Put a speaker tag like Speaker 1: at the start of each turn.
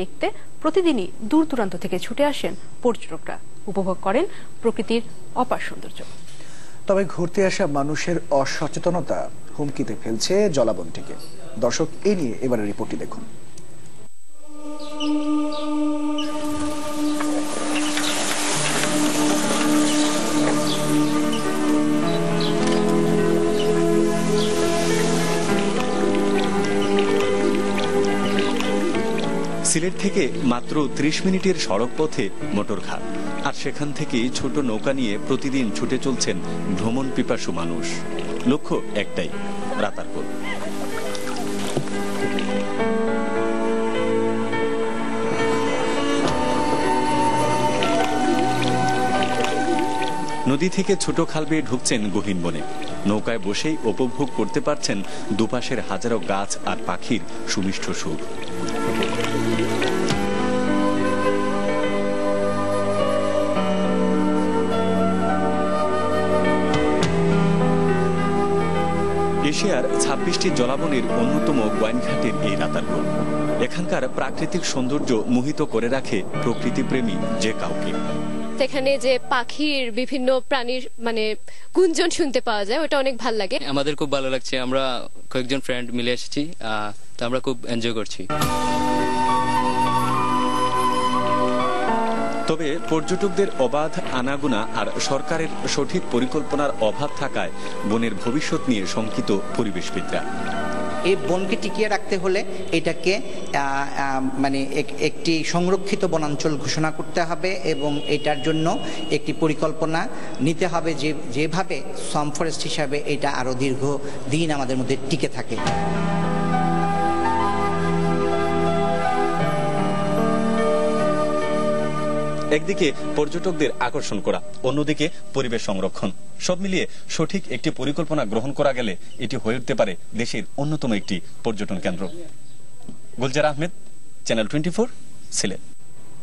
Speaker 1: দেখতে প্রতিদিনই দূর দূরান্ত থেকে ছুটে আসেন পর্যটকরা, উপভোগ করেন প্রকৃতির অপার সৌন্দর্য।
Speaker 2: তবে ঘুরতে আসা মানুষের অসচেতনতা হুমকিতে ফেলছে জলাবনটিকে। দর্শক, এই নিয়ে এবারের রিপোর্টটি দেখুন।
Speaker 3: সিলেট থেকে মাত্র 30 মিনিটের সড়ক পথে মোটরঘাট, আর সেখান থেকে ছোট নৌকা নিয়ে প্রতিদিন ছুটে চলছেন ভ্রমণ পিপাসু মানুষ। লক্ষ্য একটাই, রাতারপুল। নদী থেকে ছোট খাল বেয়ে ঢুকছেন গহীন বনে। নৌকায় বসেই উপভোগ করতে পারছেন দুপাশের হাজারো গাছ আর পাখির সুমিষ্ট সুর। এশিয়ার 26টি জলাবনের অন্যতম গোয়াইনঘাটের এই রাতারপুল। এখানকার প্রাকৃতিক সৌন্দর্য মোহিত করে রাখে প্রকৃতিপ্রেমী যে কাউকে।
Speaker 4: এখানে যে পাখির বিভিন্ন প্রাণীর গুঞ্জন শুনতে পাওয়া যায়, ওটা অনেক ভালো লাগে।
Speaker 5: আমাদের খুব ভালো লাগছে, আমরা কয়েকজন ফ্রেন্ড মিলে এসেছি, তো আমরা খুব এনজয় করছি।
Speaker 3: তবে পর্যটকদের অবাধ আনাগোনা আর সরকারের সঠিক পরিকল্পনার অভাব থাকায় বনের ভবিষ্যৎ নিয়ে শঙ্কিত পরিবেশবিদরা।
Speaker 6: এই বনকে টিকিয়ে রাখতে হলে এটাকে একটি সংরক্ষিত বনাঞ্চল ঘোষণা করতে হবে এবং এটার জন্য একটি পরিকল্পনা নিতে হবে, যেভাবে সাম ফরেস্ট হিসাবে এটা আরো দীর্ঘদিন আমাদের মধ্যে টিকে থাকে।
Speaker 3: একদিকে পর্যটকদের আকর্ষণ করা, অন্যদিকে পরিবেশ সংরক্ষণ, সব মিলিয়ে সঠিক একটি পরিকল্পনা গ্রহণ করা গেলে এটি হয়ে উঠতে পারে দেশের অন্যতম একটি পর্যটন কেন্দ্র। গুলজার আহমেদ, চ্যানেল 24, সিলেট।